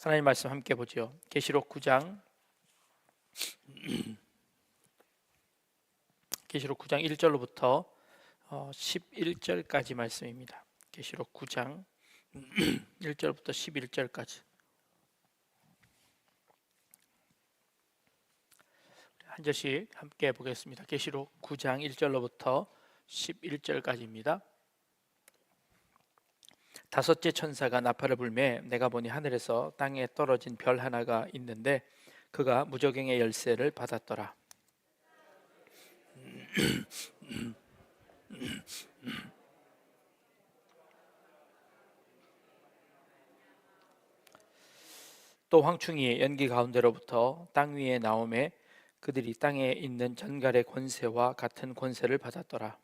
하나님 말씀 함께 보죠. 계시록 9장 1절로부터 11절까지 말씀입니다. 계시록 9장 1절부터 11절까지 한 절씩 함께 보겠습니다. 계시록 9장 1절로부터 11절까지입니다. 다섯째 천사가 나팔을 불매 내가 보니 하늘에서 땅에 떨어진 별 하나가 있는데 그가 무저갱의 열쇠를 받았더라. 또 황충이 연기 가운데로부터 땅 위에 나오매 그들이 땅에 있는 전갈의 권세와 같은 권세를 받았더라.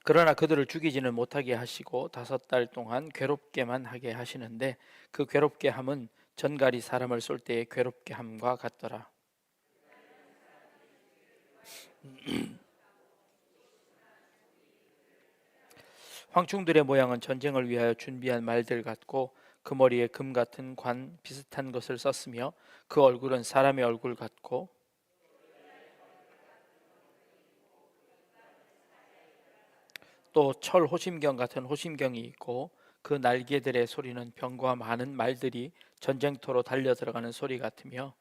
그러나 그들을 죽이지는 못하게 하시고 5달 동안 괴롭게만 하게 하시는데 그 괴롭게 함은 전갈이 사람을 쏠 때의 괴롭게 함과 같더라. 황충들의 모양은 전쟁을 위하여 준비한 말들 같고 그 머리에 금 같은 관 비슷한 것을 썼으며 그 얼굴은 사람의 얼굴 같고 또 철 호심경 같은 호심경이 있고 그 날개들의 소리는 병과 많은 말들이 전쟁터로 달려 들어가는 소리 같으며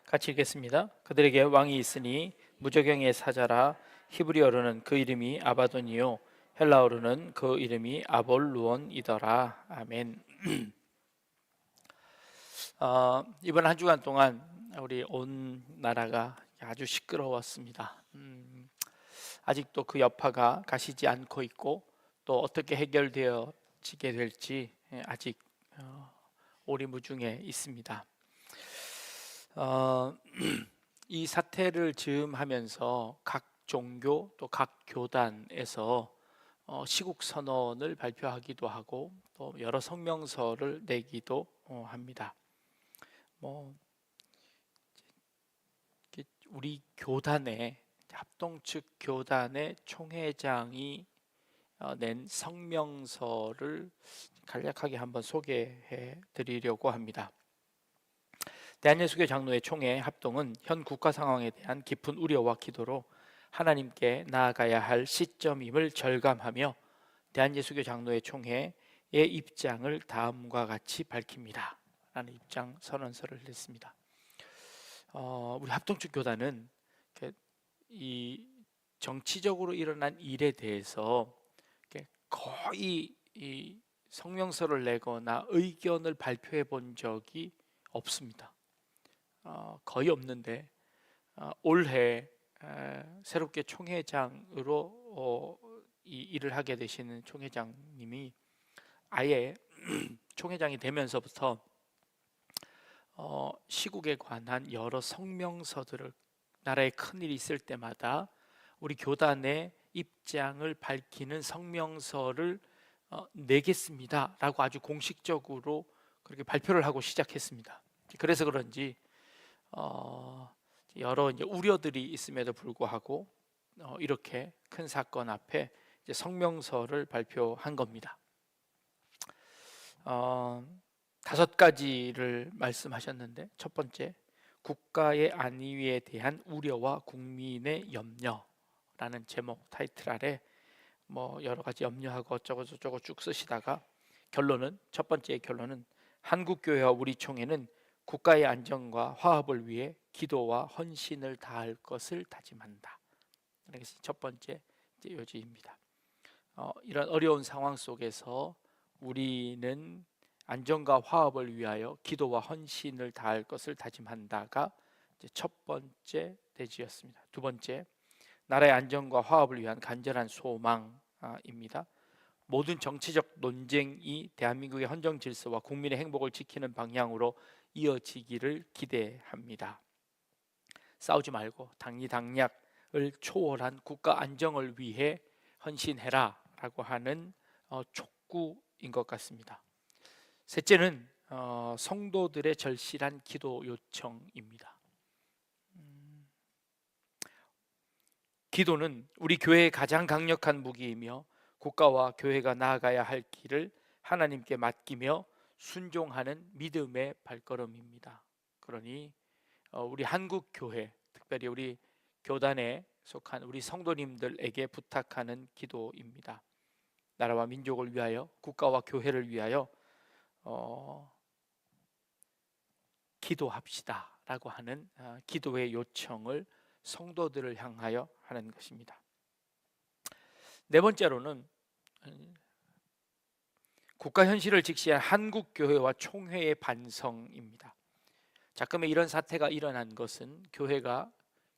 같이 읽겠습니다. 그들에게 왕이 있으니 무저경의 사자라. 히브리어로는 그 이름이 아바돈이요 헬라어로는 그 이름이 아볼루온이더라. 아멘. 이번 한 주간 동안 우리 온 나라가 아주 시끄러웠습니다. 아직도 그 여파가 가시지 않고 있고 또 어떻게 해결되어지게 될지 아직 오리무중에 있습니다. 이 사태를 즈음하면서 각 종교 또 각 교단에서 시국 선언을 발표하기도 하고 또 여러 성명서를 내기도 합니다. 우리 교단의 합동 측 교단의 총회장이 낸 성명서를 간략하게 한번 소개해 드리려고 합니다. 대한예수교 장로회 총회 합동은 현 국가 상황에 대한 깊은 우려와 기도로 하나님께 나아가야 할 시점임을 절감하며 대한예수교 장로회 총회의 입장을 다음과 같이 밝힙니다. 라는 입장 선언서를 냈습니다. 우리 합동측 교단은 이 정치적으로 일어난 일에 대해서 거의 이 성명서를 내거나 의견을 발표해 본 적이 없습니다. 거의 없는데 올해 새롭게 총회장으로 이 일을 하게 되시는 총회장님이 아예 총회장이 되면서부터 시국에 관한 여러 성명서들을 나라에 큰일이 있을 때마다 우리 교단의 입장을 밝히는 성명서를 내겠습니다 라고 아주 공식적으로 그렇게 발표를 하고 시작했습니다. 그래서 그런지 여러 이제 우려들이 있음에도 불구하고 이렇게 큰 사건 앞에 이제 성명서를 발표한 겁니다. 5가지를 말씀하셨는데 첫 번째, 국가의 안위에 대한 우려와 국민의 염려라는 제목 타이틀 아래 여러 가지 염려하고 어쩌고저쩌고 쭉 쓰시다가 첫 번째 결론은 한국교회와 우리 총회는 국가의 안정과 화합을 위해 기도와 헌신을 다할 것을 다짐한다. 이것이 첫 번째 요지입니다. 이런 어려운 상황 속에서 우리는 안정과 화합을 위하여 기도와 헌신을 다할 것을 다짐한다가 첫 번째 대지였습니다. 두 번째, 나라의 안정과 화합을 위한 간절한 소망입니다. 모든 정치적 논쟁이 대한민국의 헌정 질서와 국민의 행복을 지키는 방향으로 이어지기를 기대합니다. 싸우지 말고 당리당략을 초월한 국가 안정을 위해 헌신해라 라고 하는 촉구인 것 같습니다. 셋째는 성도들의 절실한 기도 요청입니다. 기도는 우리 교회의 가장 강력한 무기이며 국가와 교회가 나아가야 할 길을 하나님께 맡기며 순종하는 믿음의 발걸음입니다. 그러니 우리 한국 교회, 특별히 우리 교단에 속한 우리 성도님들에게 부탁하는 기도입니다. 나라와 민족을 위하여, 국가와 교회를 위하여 기도합시다라고 하는 기도의 요청을 성도들을 향하여 하는 것입니다. 네 번째로는 국가 현실을 직시한 한국 교회와 총회의 반성입니다. 자금에 이런 사태가 일어난 것은 교회가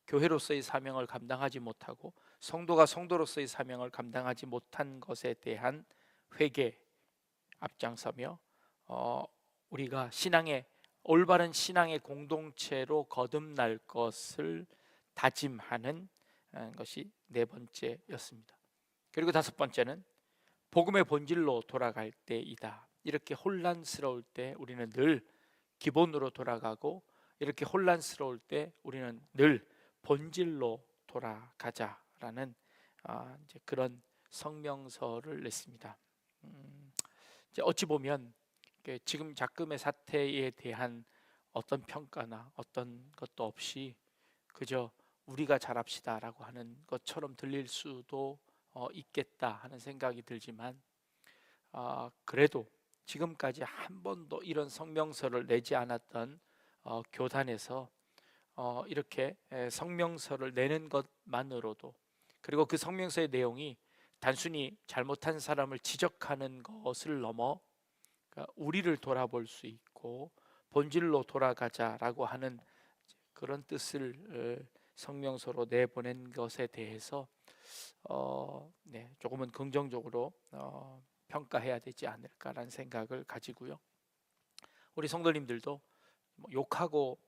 교회로서의 사명을 감당하지 못하고 성도가 성도로서의 사명을 감당하지 못한 것에 대한 회개 앞장서며 우리가 신앙의 올바른 신앙의 공동체로 거듭날 것을 다짐하는 것이 네 번째였습니다. 그리고 다섯 번째는 복음의 본질로 돌아갈 때이다. 이렇게 혼란스러울 때 우리는 늘 기본으로 돌아가고, 이렇게 혼란스러울 때 우리는 늘 본질로 돌아가자라는 이제 그런 성명서를 냈습니다. 이제 어찌 보면 지금 작금의 사태에 대한 어떤 평가나 어떤 것도 없이 그저 우리가 잘합시다라고 하는 것처럼 들릴 수도 있겠다 하는 생각이 들지만, 그래도 지금까지 한 번도 이런 성명서를 내지 않았던 교단에서 이렇게 성명서를 내는 것만으로도, 그리고 그 성명서의 내용이 단순히 잘못한 사람을 지적하는 것을 넘어 우리를 돌아볼 수 있고 본질로 돌아가자라고 하는 그런 뜻을 성명서로 내보낸 것에 대해서 조금은 긍정적으로 평가해야 되지 않을까라는 생각을 가지고요. 우리 성도님들도 욕하고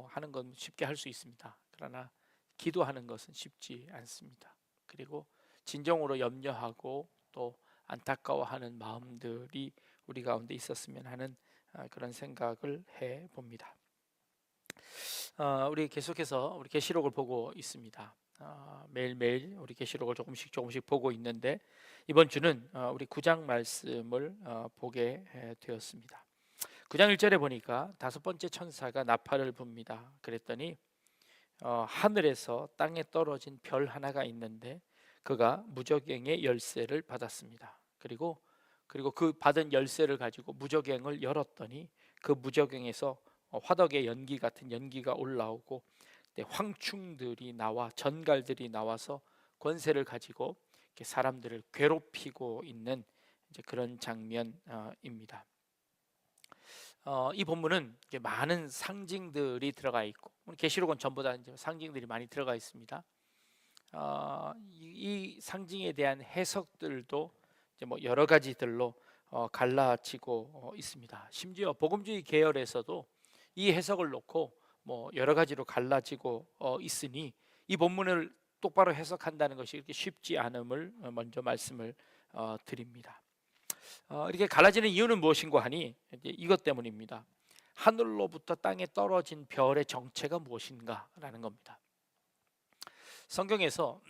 하는 건 쉽게 할 수 있습니다. 그러나 기도하는 것은 쉽지 않습니다. 그리고 진정으로 염려하고 또 안타까워하는 마음들이 우리 가운데 있었으면 하는 그런 생각을 해봅니다. 우리 계속해서 우리 계시록을 보고 있습니다. 매일매일 우리 계시록을 조금씩 보고 있는데, 이번 주는 우리 9장 말씀을 보게 되었습니다. 9장 1절에 보니까 다섯 번째 천사가 나팔을 붑니다. 그랬더니 하늘에서 땅에 떨어진 별 하나가 있는데 그가 무저갱의 열쇠를 받았습니다. 그리고 그 받은 열쇠를 가지고 무저갱을 열었더니 그 무저갱에서 화덕의 연기 같은 연기가 올라오고 황충들이 나와 전갈들이 나와서 권세를 가지고 사람들을 괴롭히고 있는 이제 그런 장면입니다. 이 본문은 많은 상징들이 들어가 있고, 계시록은 전부 다 상징들이 많이 들어가 있습니다. 이 상징에 대한 해석들도 이제 여러 가지들로 갈라지고 있습니다. 심지어 복음주의 계열에서도 이 해석을 놓고 여러 가지로 갈라지고 있으니 이 본문을 똑바로 해석한다는 것이 이렇게 쉽지 않음을 먼저 말씀을 드립니다. 이렇게 갈라지는 이유는 무엇인가 하니 이제 이것 때문입니다. 하늘로부터 땅에 떨어진 별의 정체가 무엇인가라는 겁니다. 성경에서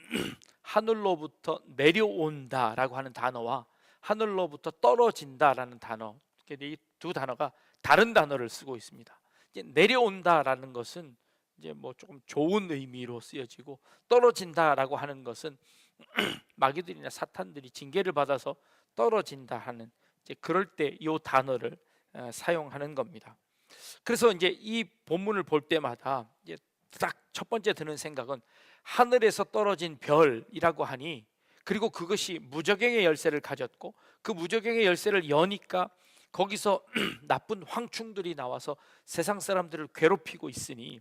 하늘로부터 내려온다라고 하는 단어와 하늘로부터 떨어진다라는 단어, 이 두 단어가 다른 단어를 쓰고 있습니다. 이제 내려온다라는 것은 이제 조금 좋은 의미로 쓰여지고, 떨어진다라고 하는 것은 마귀들이나 사탄들이 징계를 받아서 떨어진다 하는 이제 그럴 때 이 단어를 사용하는 겁니다. 그래서 이제 이 본문을 볼 때마다 이제 딱 첫 번째 드는 생각은 하늘에서 떨어진 별이라고 하니, 그리고 그것이 무저갱의 열쇠를 가졌고 그 무저갱의 열쇠를 여니까 거기서 나쁜 황충들이 나와서 세상 사람들을 괴롭히고 있으니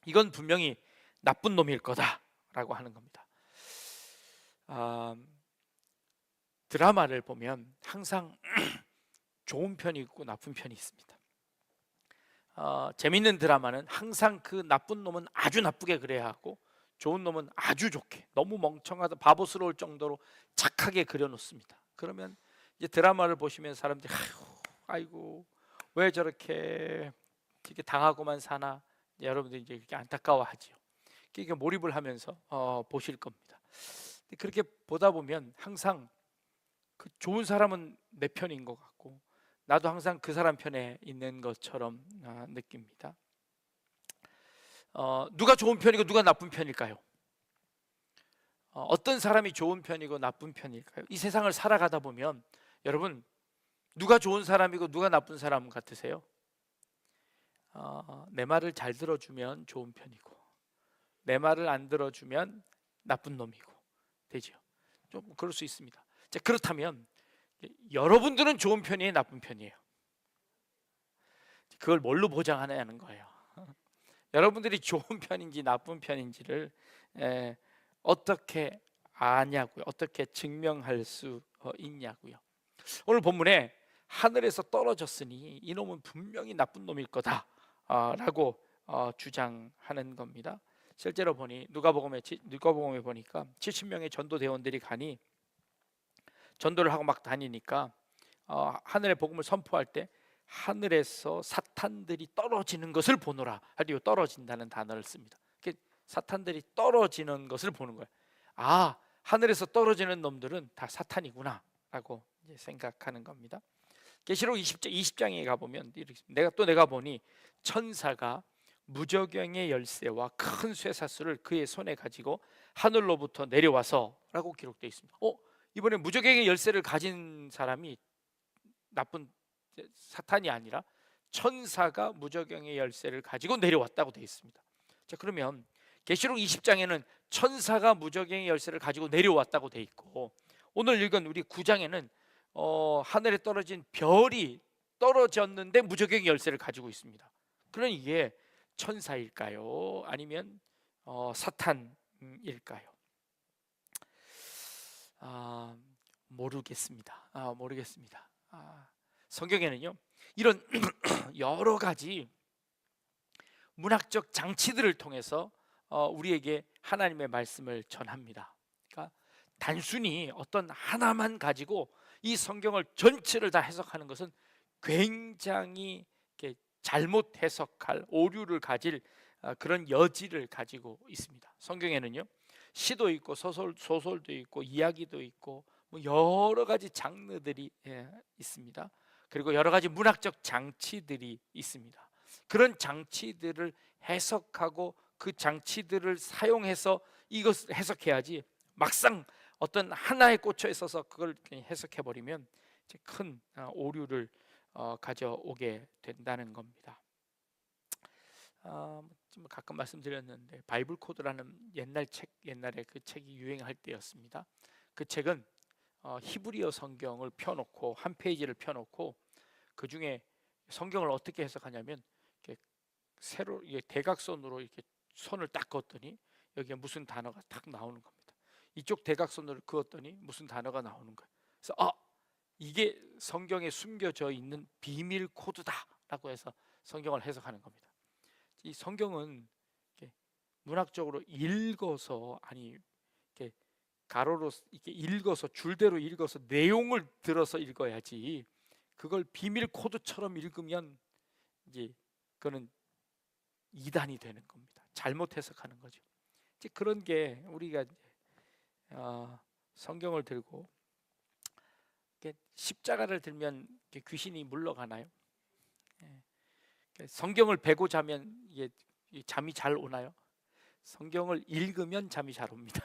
이건 분명히 나쁜 놈일 거다라고 하는 겁니다. 드라마를 보면 항상 좋은 편이 있고 나쁜 편이 있습니다. 재밌는 드라마는 항상 그 나쁜 놈은 아주 나쁘게 그려야 하고 좋은 놈은 아주 좋게, 너무 멍청하다 바보스러울 정도로 착하게 그려놓습니다. 그러면 이제 드라마를 보시면 사람들이 아이고 왜 저렇게 당하고만 사나, 여러분들이 이제 이렇게 안타까워하지요. 그러니까 몰입을 하면서 보실 겁니다. 그렇게 보다 보면 항상 그 좋은 사람은 내 편인 것 같고, 나도 항상 그 사람 편에 있는 것처럼 느낍니다. 누가 좋은 편이고 누가 나쁜 편일까요? 어떤 사람이 좋은 편이고 나쁜 편일까요? 이 세상을 살아가다 보면 여러분, 누가 좋은 사람이고 누가 나쁜 사람 같으세요? 내 말을 잘 들어주면 좋은 편이고, 내 말을 안 들어주면 나쁜 놈이고 되죠. 좀 그럴 수 있습니다. 자, 그렇다면 여러분들은 좋은 편이에요, 나쁜 편이에요? 그걸 뭘로 보장하냐는 거예요. 여러분들이 좋은 편인지 나쁜 편인지를 어떻게 아냐고요? 어떻게 증명할 수 있냐고요? 오늘 본문에 하늘에서 떨어졌으니 이놈은 분명히 나쁜 놈일 거다 라고 주장하는 겁니다. 실제로 보니 누가복음에 보니까 70명의 전도대원들이 가니 전도를 하고 막 다니니까 하늘의 복음을 선포할 때 하늘에서 사탄들이 떨어지는 것을 보노라. 하디오, 떨어진다는 단어를 씁니다. 사탄들이 떨어지는 것을 보는 거예요. 아, 하늘에서 떨어지는 놈들은 다 사탄이구나 라고 이제 생각하는 겁니다. 계시록 20장에 가보면 내가 보니 천사가 무저경의 열쇠와 큰 쇠사슬을 그의 손에 가지고 하늘로부터 내려와서 라고 기록되어 있습니다. 이번에 무저경의 열쇠를 가진 사람이 나쁜 사탄이 아니라 천사가 무저경의 열쇠를 가지고 내려왔다고 되어 있습니다. 자, 그러면 계시록 20장에는 천사가 무저경의 열쇠를 가지고 내려왔다고 되어 있고, 오늘 읽은 우리 9장에는 하늘에 떨어진 별이 떨어졌는데 무저경의 열쇠를 가지고 있습니다. 그러니 이게 천사일까요? 아니면 사탄일까요? 모르겠습니다. 성경에는요 이런 여러 가지 문학적 장치들을 통해서 우리에게 하나님의 말씀을 전합니다. 그러니까 단순히 어떤 하나만 가지고 이 성경을 전체를 다 해석하는 것은 굉장히 잘못 해석할, 오류를 가질 그런 여지를 가지고 있습니다. 성경에는요 시도 있고 소설도 있고 이야기도 있고 뭐 여러 가지 장르들이 있습니다. 그리고 여러 가지 문학적 장치들이 있습니다. 그런 장치들을 해석하고 그 장치들을 사용해서 이것을 해석해야지, 막상 어떤 하나에 꽂혀 있어서 그걸 해석해 버리면 큰 오류를 가져오게 된다는 겁니다. 가끔 말씀드렸는데 바이블 코드라는 옛날에 그 책이 유행할 때였습니다. 그 책은 히브리어 성경을 펴놓고 한 페이지를 펴놓고 그 중에 성경을 어떻게 해석하냐면 이렇게 대각선으로 이렇게 손을 딱 그었더니 여기에 무슨 단어가 딱 나오는 겁니다. 이쪽 대각선으로 그었더니 무슨 단어가 나오는 거예요. 그래서 이게 성경에 숨겨져 있는 비밀 코드다라고 해서 성경을 해석하는 겁니다. 이 성경은 문학적으로 읽어서, 이렇게 가로로 이렇게 읽어서, 줄대로 읽어서 내용을 들어서 읽어야지, 그걸 비밀 코드처럼 읽으면 이제 그거는 이단이 되는 겁니다. 잘못 해석하는 거죠. 이제 그런 게 우리가 성경을 들고 십자가를 들면 귀신이 물러가나요? 성경을 베고 자면 이게 잠이 잘 오나요? 성경을 읽으면 잠이 잘 옵니다.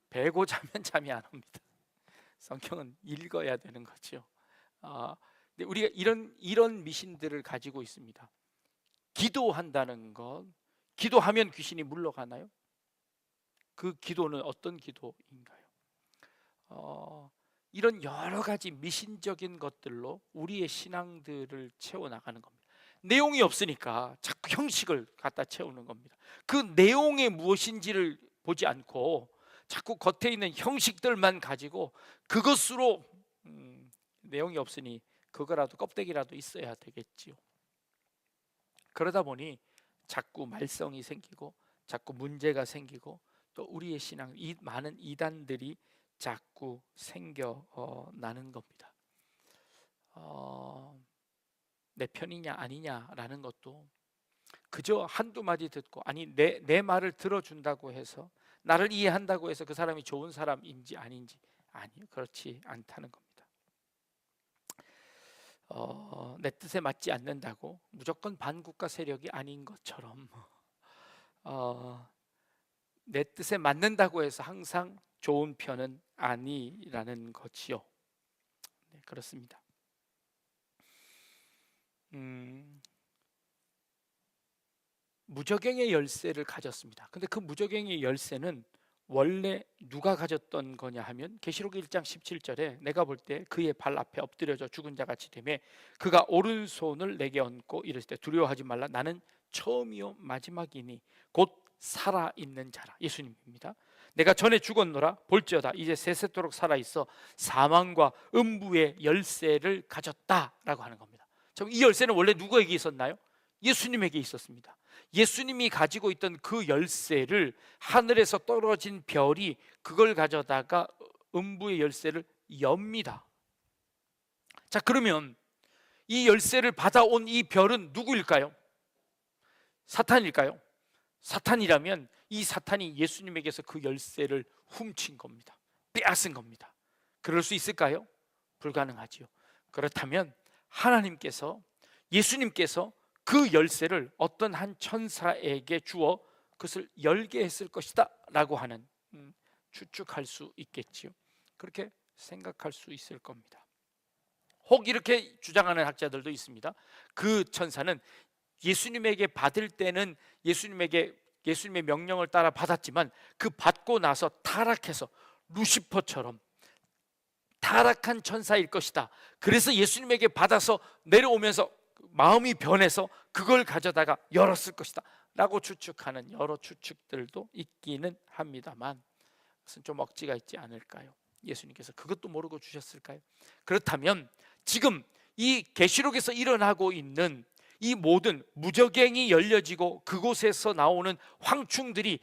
베고 자면 잠이 안 옵니다. 성경은 읽어야 되는 거죠. 근데 우리가 이런 미신들을 가지고 있습니다. 기도한다는 것, 기도하면 귀신이 물러가나요? 그 기도는 어떤 기도인가요? 이런 여러 가지 미신적인 것들로 우리의 신앙들을 채워나가는 겁니다. 내용이 없으니까 자꾸 형식을 갖다 채우는 겁니다. 그 내용이 무엇인지를 보지 않고 자꾸 겉에 있는 형식들만 가지고 그것으로 내용이 없으니 그거라도 껍데기라도 있어야 되겠지요. 그러다 보니 자꾸 말썽이 생기고 자꾸 문제가 생기고 또 우리의 신앙, 이 많은 이단들이 자꾸 생겨나는 겁니다. 내 편이냐 아니냐라는 것도 그저 한두 마디 듣고, 아니 내 말을 들어준다고 해서, 나를 이해한다고 해서 그 사람이 좋은 사람인지 아닌지, 아니 그렇지 않다는 겁니다. 내 뜻에 맞지 않는다고 무조건 반국가 세력이 아닌 것처럼 내 뜻에 맞는다고 해서 항상 좋은 편은 아니라는 거지요. 네, 그렇습니다. 무저갱의 열쇠를 가졌습니다. 근데 그 무저갱의 열쇠는 원래 누가 가졌던 거냐 하면, 계시록 1장 17절에 내가 볼 때 그의 발 앞에 엎드려져 죽은 자 같이 되매 그가 오른손을 내게 얹고 이르실 때 두려워하지 말라, 나는 처음이요 마지막이니 곧 살아있는 자라. 예수님입니다. 내가 전에 죽었노라 볼지어다 이제 세세토록 살아있어 사망과 음부의 열쇠를 가졌다라고 하는 겁니다. 이 열쇠는 원래 누구에게 있었나요? 예수님에게 있었습니다. 예수님이 가지고 있던 그 열쇠를 하늘에서 떨어진 별이 그걸 가져다가 음부의 열쇠를 엽니다. 자, 그러면 이 열쇠를 받아온 이 별은 누구일까요? 사탄일까요? 사탄이라면 이 사탄이 예수님에게서 그 열쇠를 훔친 겁니다. 빼앗은 겁니다. 그럴 수 있을까요? 불가능하지요. 그렇다면 하나님께서, 예수님께서 그 열쇠를 어떤 한 천사에게 주어 그것을 열게 했을 것이다 라고 하는, 추측할 수 있겠지요. 그렇게 생각할 수 있을 겁니다. 혹 이렇게 주장하는 학자들도 있습니다. 그 천사는 예수님에게 받을 때는 예수님의 명령을 따라 받았지만 그 받고 나서 타락해서 루시퍼처럼 타락한 천사일 것이다. 그래서 예수님에게 받아서 내려오면서 마음이 변해서 그걸 가져다가 열었을 것이다 라고 추측하는 여러 추측들도 있기는 합니다만, 그것은 좀 억지가 있지 않을까요? 예수님께서 그것도 모르고 주셨을까요? 그렇다면 지금 이 계시록에서 일어나고 있는 이 모든 무저갱이 열려지고 그곳에서 나오는 황충들이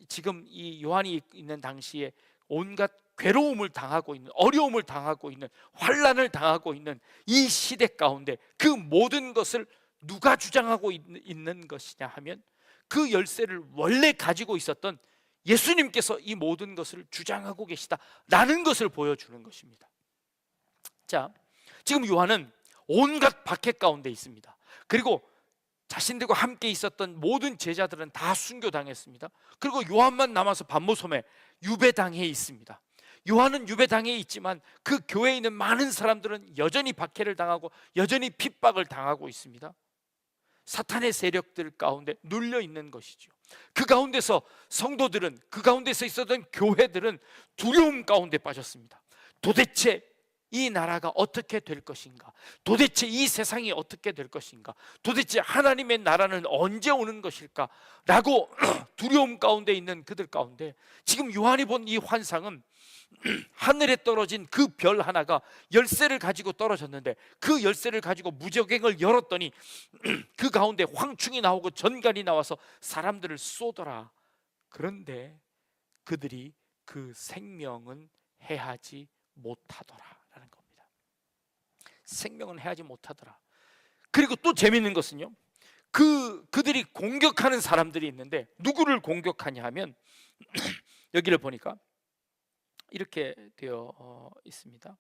지금 이 요한이 있는 당시에 온갖 괴로움을 당하고 있는, 어려움을 당하고 있는, 환난을 당하고 있는 이 시대 가운데 그 모든 것을 누가 주장하고 있는 것이냐 하면, 그 열쇠를 원래 가지고 있었던 예수님께서 이 모든 것을 주장하고 계시다라는 것을 보여주는 것입니다. 자, 지금 요한은 온갖 박해 가운데 있습니다. 그리고 자신들과 함께 있었던 모든 제자들은 다 순교당했습니다. 그리고 요한만 남아서 반모섬에 유배당해 있습니다. 요한은 유배당해 있지만 그 교회에 있는 많은 사람들은 여전히 박해를 당하고 여전히 핍박을 당하고 있습니다. 사탄의 세력들 가운데 눌려 있는 것이죠. 그 가운데서 성도들은, 그 가운데서 있었던 교회들은 두려움 가운데 빠졌습니다. 도대체 이 나라가 어떻게 될 것인가? 도대체 이 세상이 어떻게 될 것인가? 도대체 하나님의 나라는 언제 오는 것일까? 라고 두려움 가운데 있는 그들 가운데 지금 요한이 본 이 환상은 하늘에 떨어진 그 별 하나가 열쇠를 가지고 떨어졌는데, 그 열쇠를 가지고 무저갱을 열었더니 그 가운데 황충이 나오고 전갈이 나와서 사람들을 쏘더라. 그런데 그들이 그 생명은 해하지 못하더라라는 겁니다. 생명은 해하지 못하더라. 그리고 또 재밌는 것은요, 그들이 공격하는 사람들이 있는데 누구를 공격하냐 하면 여기를 보니까 이렇게 되어 있습니다.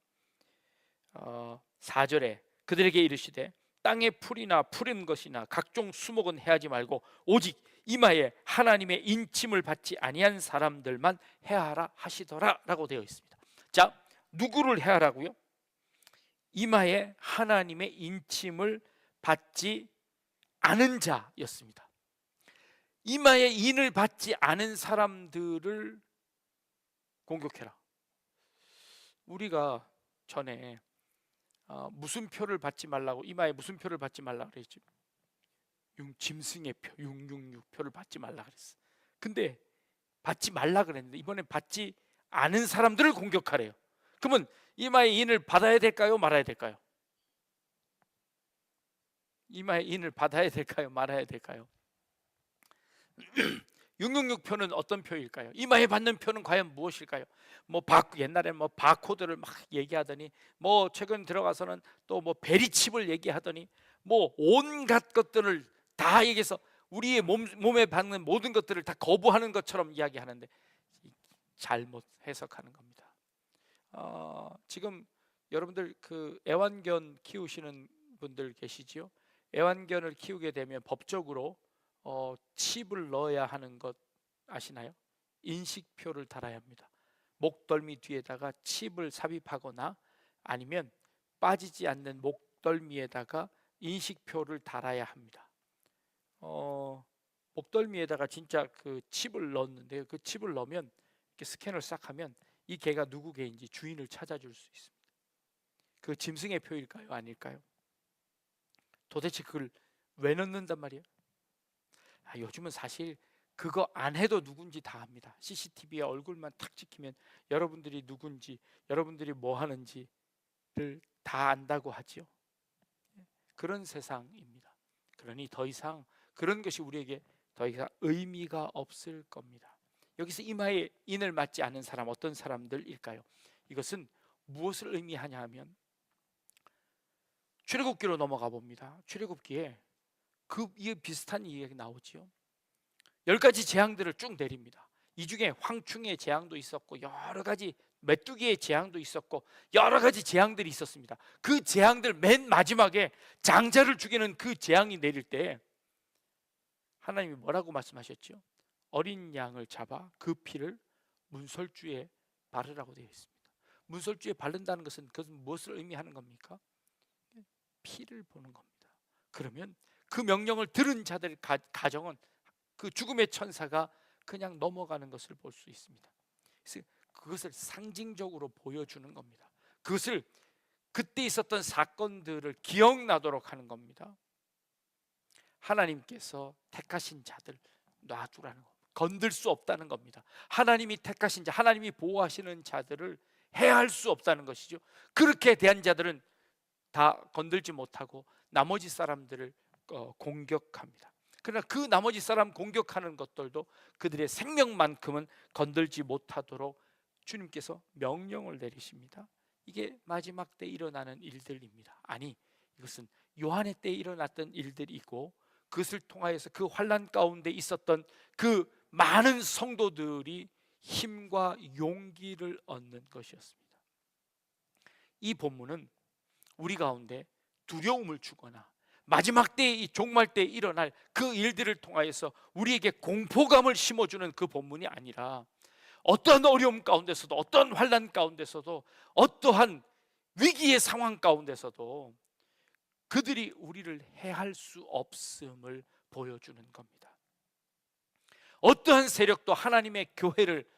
4절에 그들에게 이르시되 땅의 풀이나 푸른 것이나 각종 수목은 해하지 말고 오직 이마에 하나님의 인침을 받지 아니한 사람들만 해하라 하시더라 라고 되어 있습니다. 자, 누구를 해하라고요? 이마에 하나님의 인침을 받지 않은 자였습니다. 이마에 인을 받지 않은 사람들을 공격해라. 우리가 전에 무슨 표를 받지 말라고, 이마에 무슨 표를 받지 말라고 그랬죠? 짐승의 표, 666표를 받지 말라 그랬어. 근데 받지 말라 그랬는데 이번엔 받지 않은 사람들을 공격하래요. 그러면 이마에 인을 받아야 될까요? 말아야 될까요? 이마에 인을 받아야 될까요? 말아야 될까요? 666표는 어떤 표일까요? 이마에 받는 표는 과연 무엇일까요? 옛날에 바코드를 막 얘기하더니 최근 들어가서는 또 베리칩을 얘기하더니 온갖 것들을 다 얘기해서 우리의 몸에 받는 모든 것들을 다 거부하는 것처럼 이야기하는데 잘못 해석하는 겁니다. 지금 여러분들 그 애완견 키우시는 분들 계시지요? 애완견을 키우게 되면 법적으로 칩을 넣어야 하는 것 아시나요? 인식표를 달아야 합니다. 목덜미 뒤에다가 칩을 삽입하거나 아니면 빠지지 않는 목덜미에다가 인식표를 달아야 합니다. 목덜미에다가 진짜 그 칩을 넣었는데요. 그 칩을 넣으면 이렇게 스캔을 싹 하면 이 개가 누구 개인지 주인을 찾아줄 수 있습니다. 그 짐승의 표일까요? 아닐까요? 도대체 그걸 왜 넣는단 말이에요? 요즘은 사실 그거 안 해도 누군지 다 압니다. CCTV에 얼굴만 탁 찍히면 여러분들이 누군지, 여러분들이 뭐 하는지를 다 안다고 하지요. 그런 세상입니다. 그러니 더 이상 그런 것이 우리에게 더 이상 의미가 없을 겁니다. 여기서 이마에 인을 맞지 않은 사람 어떤 사람들일까요? 이것은 무엇을 의미하냐 하면 출애굽기로 넘어가 봅니다. 출애굽기에 이에 비슷한 이야기 나오지요. 10가지 재앙들을 쭉 내립니다. 이 중에 황충의 재앙도 있었고 여러 가지 메뚜기의 재앙도 있었고 여러 가지 재앙들이 있었습니다. 그 재앙들 맨 마지막에 장자를 죽이는 그 재앙이 내릴 때 하나님이 뭐라고 말씀하셨죠? 어린 양을 잡아 그 피를 문설주에 바르라고 되어 있습니다. 문설주에 바른다는 것은 그것은 무엇을 의미하는 겁니까? 피를 보는 겁니다. 그러면 그 명령을 들은 자들 가정은 그 죽음의 천사가 그냥 넘어가는 것을 볼 수 있습니다. 그래서 그것을 상징적으로 보여주는 겁니다. 그것을 그때 있었던 사건들을 기억나도록 하는 겁니다. 하나님께서 택하신 자들 놔두라는 겁니다. 건들 수 없다는 겁니다. 하나님이 택하신 자, 하나님이 보호하시는 자들을 해할 수 없다는 것이죠. 그렇게 대한 자들은 다 건들지 못하고 나머지 사람들을 공격합니다. 그러나 그 나머지 사람 공격하는 것들도 그들의 생명만큼은 건들지 못하도록 주님께서 명령을 내리십니다. 이게 마지막 때 일어나는 일들입니다. 아니, 이것은 요한의 때 일어났던 일들이고 그것을 통하여서 그 환난 가운데 있었던 그 많은 성도들이 힘과 용기를 얻는 것이었습니다. 이 본문은 우리 가운데 두려움을 주거나 마지막 때에 이 종말 때에 일어날 그 일들을 통하여서 우리에게 공포감을 심어주는 그 본문이 아니라 어떠한 어려움 가운데서도 어떠한 환난 가운데서도 어떠한 위기의 상황 가운데서도 그들이 우리를 해할 수 없음을 보여주는 겁니다. 어떠한 세력도 하나님의 교회를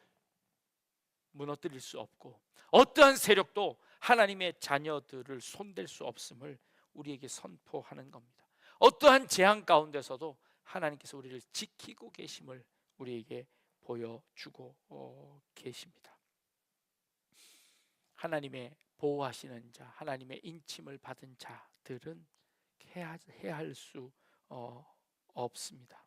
무너뜨릴 수 없고 어떠한 세력도 하나님의 자녀들을 손댈 수 없음을 우리에게 선포하는 겁니다. 어떠한 재앙 가운데서도 하나님께서 우리를 지키고 계심을 우리에게 보여주고 계십니다. 하나님의 보호하시는 자, 하나님의 인침을 받은 자들은 해할 수 없습니다.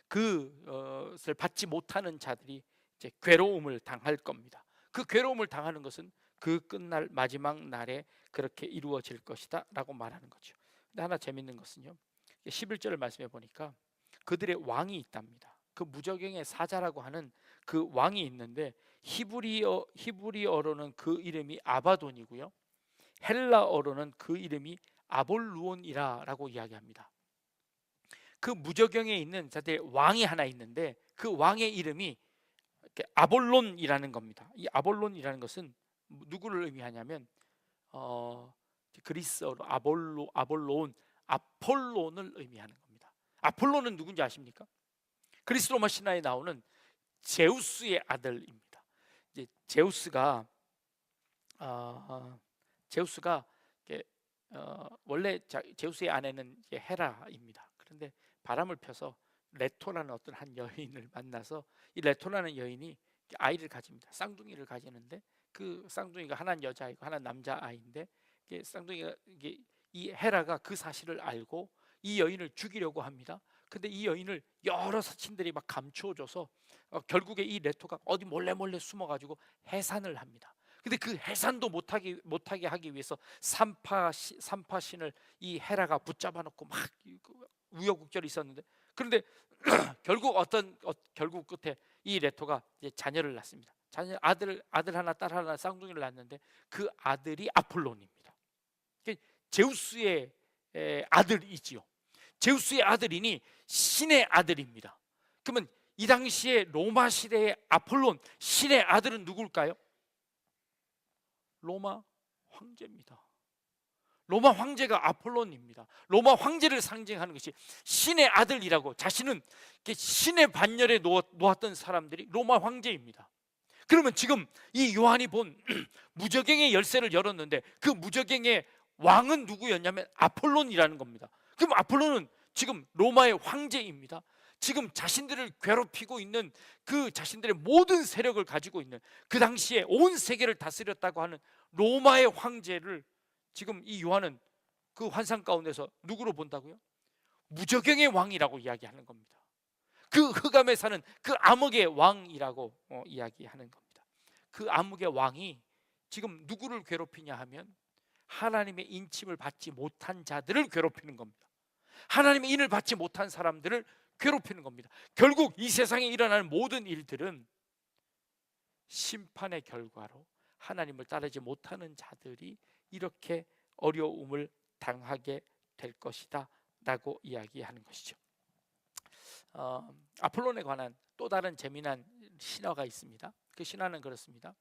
그것을 받지 못하는 자들이 이제 괴로움을 당할 겁니다. 그 괴로움을 당하는 것은 그 끝날 마지막 날에 그렇게 이루어질 것이다 라고 말하는 거죠. 근데 하나 재밌는 것은요, 11절 말씀해 보니까 그들의 왕이 있답니다. 그 무저갱의 사자라고 하는 그 왕이 있는데 히브리어로는 그 이름이 아바돈이고요, 헬라어로는 그 이름이 아볼루온이라고 이야기합니다. 그 무저경에 있는 자들의 왕이 하나 있는데 그 왕의 이름이 아볼론이라는 겁니다. 이 아볼론이라는 것은 누구를 의미하냐면 그리스어로 아볼론, 아폴론을 의미하는 겁니다. 아폴론은 누군지 아십니까? 그리스 로마 신화에 나오는 제우스의 아들입니다. 이제 제우스가 원래 제우스의 아내는 헤라입니다. 그런데 바람을 펴서 레토라는 어떤 한 여인을 만나서 이 레토라는 여인이 아이를 가집니다. 쌍둥이를 가지는데 그 쌍둥이가 하나는 여자아이고 하나는 남자아이인데 쌍둥이가 이 헤라가 그 사실을 알고 이 여인을 죽이려고 합니다. 근데 이 여인을 여러 사친들이 막 감추어줘서 결국에 이 레토가 어디 몰래 숨어가지고 해산을 합니다. 근데 그 해산도 못하게 하기 위해서 삼파신을 이 헤라가 붙잡아 놓고 막 우여곡절이 있었는데, 그런데 결국 끝에 이 레토가 이제 자녀를 낳습니다. 아들 하나 딸 하나 쌍둥이를 낳는데 그 아들이 아폴론입니다. 제우스의 아들이지요. 제우스의 아들이니 신의 아들입니다. 그러면 이 당시에 로마 시대의 아폴론, 신의 아들은 누굴까요? 로마 황제입니다. 로마 황제가 아폴론입니다. 로마 황제를 상징하는 것이 신의 아들이라고 자신은 신의 반열에 놓았던 사람들이 로마 황제입니다. 그러면 지금 이 요한이 본 무저갱의 열쇠를 열었는데 그 무저갱의 왕은 누구였냐면 아폴론이라는 겁니다. 그럼 아폴론은 지금 로마의 황제입니다. 지금 자신들을 괴롭히고 있는 그 자신들의 모든 세력을 가지고 있는, 그 당시에 온 세계를 다스렸다고 하는 로마의 황제를 지금 이 요한은 그 환상 가운데서 누구로 본다고요? 무저갱의 왕이라고 이야기하는 겁니다. 그 흑암에 사는 그 암흑의 왕이라고 이야기하는 겁니다. 그 암흑의 왕이 지금 누구를 괴롭히냐 하면 하나님의 인침을 받지 못한 자들을 괴롭히는 겁니다. 하나님의 인을 받지 못한 사람들을 괴롭히는 겁니다. 결국 이 세상에 일어나는 모든 일들은 심판의 결과로 하나님을 따르지 못하는 자들이 이렇게 어려움을 당하게 될 것이다 라고 이야기하는 것이죠. 아폴론에 관한 또 다른 재미난 신화가 있습니다. 그 신화는 그렇습니다.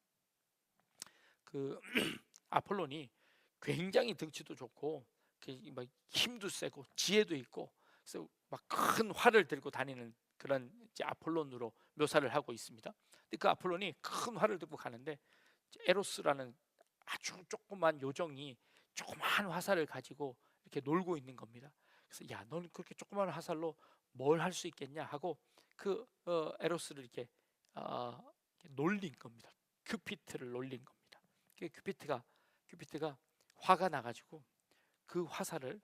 그 아폴론이 굉장히 덩치도 좋고 막 힘도 세고 지혜도 있고, 그래서 막 큰 활을 들고 다니는 그런 이제 아폴론으로 묘사를 하고 있습니다. 근데 그 아폴론이 큰 활을 들고 가는데 에로스라는 아주 조그만 요정이 조그만 화살을 가지고 이렇게 놀고 있는 겁니다. 그래서 야, 너는 그렇게 조그만 화살로 뭘 할 수 있겠냐 하고 그 에로스를 이렇게 놀린 겁니다. 큐피트를 놀린 겁니다. 큐피트가 화가 나가지고 그 화살을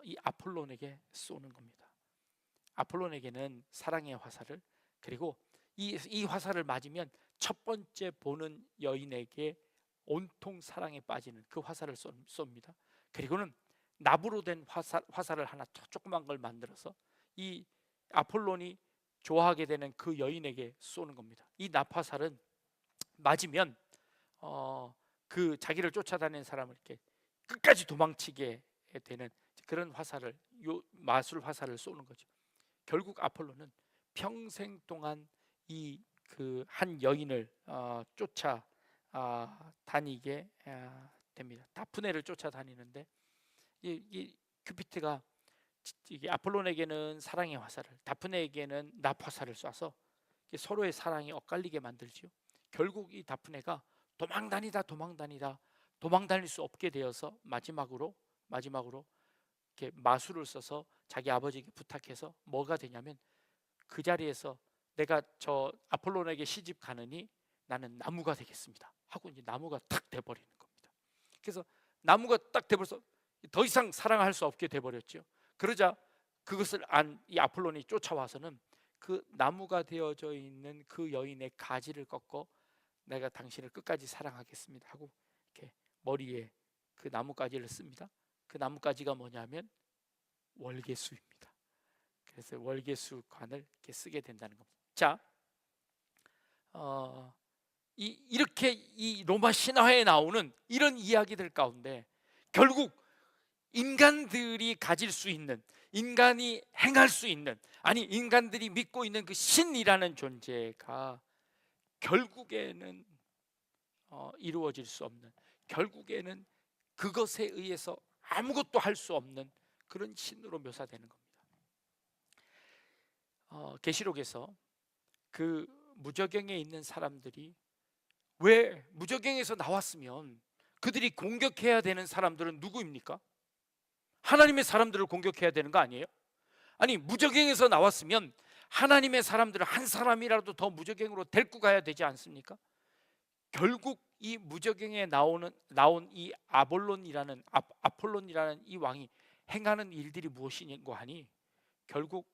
이 아폴론에게 쏘는 겁니다. 아폴론에게는 사랑의 화살을, 그리고 이 화살을 맞으면 첫 번째 보는 여인에게 온통 사랑에 빠지는 그 화살을 쏩니다. 그리고는 납으로 된 화살을 하나 조그만 걸 만들어서 이 아폴론이 좋아하게 되는 그 여인에게 쏘는 겁니다. 이 납화살은 맞으면 그 자기를 쫓아다니는 사람을 이렇게 끝까지 도망치게 되는 그런 화살을, 마술 화살을 쏘는 거죠. 결국 아폴로는 평생 동안 이 그 한 여인을 쫓아 다니게 됩니다. 다프네를 쫓아다니는데 이 큐피트가 이게 아폴론에게는 사랑의 화살을, 다프네에게는 납 화살을 쏴서 서로의 사랑이 엇갈리게 만들지요. 결국 이 다프네가 도망다닐 수 없게 되어서 마지막으로 이렇게 마술을 써서 자기 아버지에게 부탁해서 뭐가 되냐면, 그 자리에서 내가 저 아폴론에게 시집 가느니 나는 나무가 되겠습니다 하고 이제 나무가 탁 돼버리는 겁니다. 그래서 나무가 딱 돼버려서 더 이상 사랑할 수 없게 돼버렸죠. 그러자 그것을 안 이 아폴론이 쫓아와서는 그 나무가 되어져 있는 그 여인의 가지를 꺾어 내가 당신을 끝까지 사랑하겠습니다 하고 이렇게 머리에 그 나뭇가지를 씁니다. 그 나뭇가지가 뭐냐면 월계수입니다. 그래서 월계수관을 이렇게 쓰게 된다는 겁니다. 자, 이렇게 이 로마 신화에 나오는 이런 이야기들 가운데 결국 인간들이 가질 수 있는, 인간이 행할 수 있는, 아니 인간들이 믿고 있는 그 신이라는 존재가 결국에는 이루어질 수 없는, 결국에는 그것에 의해서 아무것도 할 수 없는 그런 신으로 묘사되는 겁니다. 계시록에서 그 무저갱에 있는 사람들이 왜 무저갱에서 나왔으면 그들이 공격해야 되는 사람들은 누구입니까? 하나님의 사람들을 공격해야 되는 거 아니에요? 아니 무저갱에서 나왔으면 하나님의 사람들을 한 사람이라도 더 무저갱으로 데리고 가야 되지 않습니까? 결국 이 무저갱에 나온 이 아폴론이라는 이 왕이 행하는 일들이 무엇이냐고 하니 결국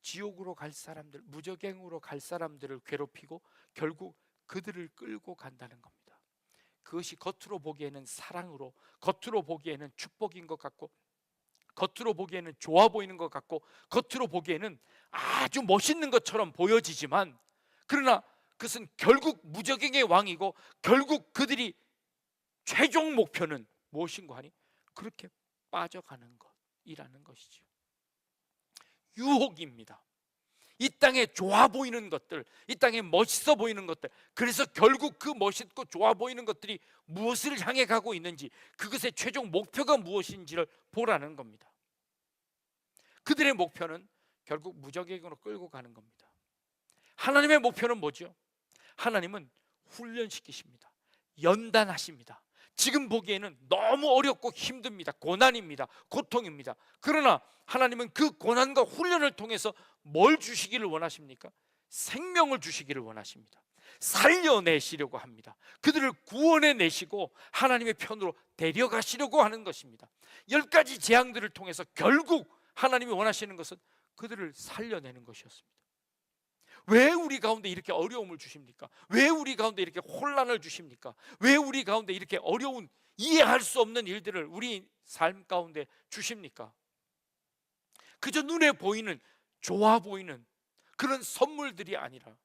지옥으로 갈 사람들, 무저갱으로 갈 사람들을 괴롭히고 결국 그들을 끌고 간다는 겁니다. 그것이 겉으로 보기에는 사랑으로, 겉으로 보기에는 축복인 것 같고, 겉으로 보기에는 좋아 보이는 것 같고, 겉으로 보기에는 아주 멋있는 것처럼 보여지지만, 그러나 그것은 결국 무적행의 왕이고, 결국 그들이 최종 목표는 무엇인가 하니 그렇게 빠져가는 것이라는 것이죠. 유혹입니다. 이 땅에 좋아 보이는 것들, 이 땅에 멋있어 보이는 것들, 그래서 결국 그 멋있고 좋아 보이는 것들이 무엇을 향해 가고 있는지, 그것의 최종 목표가 무엇인지를 보라는 겁니다. 그들의 목표는 결국 무적행으로 끌고 가는 겁니다. 하나님의 목표는 뭐죠? 하나님은 훈련시키십니다. 연단하십니다. 지금 보기에는 너무 어렵고 힘듭니다. 고난입니다. 고통입니다. 그러나 하나님은 그 고난과 훈련을 통해서 뭘 주시기를 원하십니까? 생명을 주시기를 원하십니다. 살려내시려고 합니다. 그들을 구원해 내시고 하나님의 편으로 데려가시려고 하는 것입니다. 10가지 재앙들을 통해서 결국 하나님이 원하시는 것은 그들을 살려내는 것이었습니다. 왜 우리 가운데 이렇게 어려움을 주십니까? 왜 우리 가운데 이렇게 혼란을 주십니까? 왜 우리 가운데 이렇게 어려운, 이해할 수 없는 일들을 우리 삶 가운데 주십니까? 그저 눈에 보이는, 좋아 보이는 그런 선물들이 아니라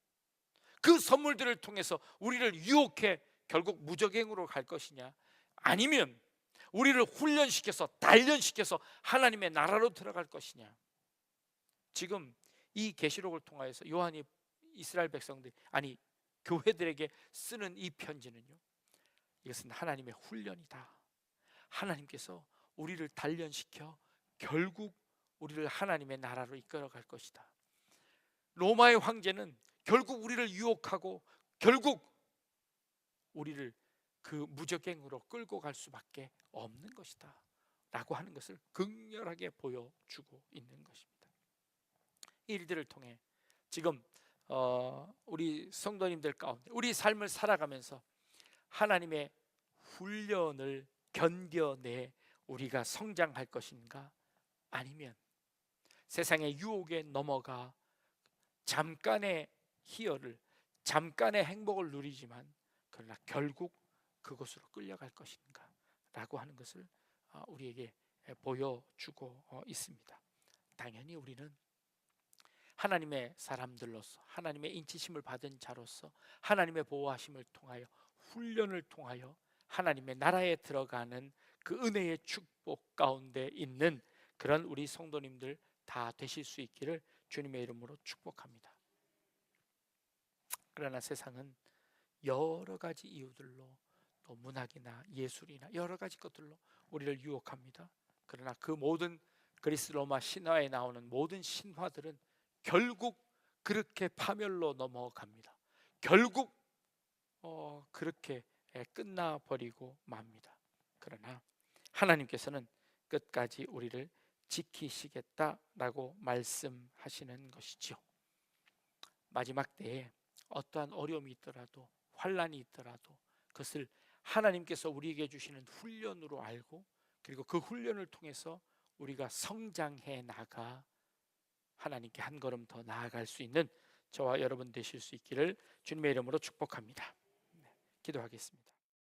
그 선물들을 통해서 우리를 유혹해 결국 무적행으로 갈 것이냐, 아니면 우리를 훈련시켜서 단련시켜서 하나님의 나라로 들어갈 것이냐. 지금 이 계시록을 통하여서 요한이 이스라엘 백성들, 아니 교회들에게 쓰는 이 편지는요, 이것은 하나님의 훈련이다. 하나님께서 우리를 단련시켜 결국 우리를 하나님의 나라로 이끌어갈 것이다. 로마의 황제는 결국 우리를 유혹하고 결국 우리를 그 무적행으로 끌고 갈 수밖에 없는 것이다 라고 하는 것을 극렬하게 보여주고 있는 것입니다. 이 일들을 통해 지금 우리 성도님들 가운데 우리 삶을 살아가면서 하나님의 훈련을 견뎌내 우리가 성장할 것인가, 아니면 세상의 유혹에 넘어가 잠깐의 희열을, 잠깐의 행복을 누리지만 그러나 결국 그곳으로 끌려갈 것인가 라고 하는 것을 우리에게 보여주고 있습니다. 당연히 우리는 하나님의 사람들로서, 하나님의 인치심을 받은 자로서 하나님의 보호하심을 통하여, 훈련을 통하여 하나님의 나라에 들어가는 그 은혜의 축복 가운데 있는 그런 우리 성도님들 다 되실 수 있기를 주님의 이름으로 축복합니다. 그러나 세상은 여러 가지 이유들로, 또 문학이나 예술이나 여러 가지 것들로 우리를 유혹합니다. 그러나 그 모든 그리스 로마 신화에 나오는 모든 신화들은 결국 그렇게 파멸로 넘어갑니다. 결국 그렇게 끝나버리고 맙니다. 그러나 하나님께서는 끝까지 우리를 지키시겠다라고 말씀하시는 것이죠. 마지막 때에 어떠한 어려움이 있더라도, 환란이 있더라도 그것을 하나님께서 우리에게 주시는 훈련으로 알고, 그리고 그 훈련을 통해서 우리가 성장해 나가 하나님께 한 걸음 더 나아갈 수 있는 저와 여러분 되실 수 있기를 주님의 이름으로 축복합니다. 기도하겠습니다.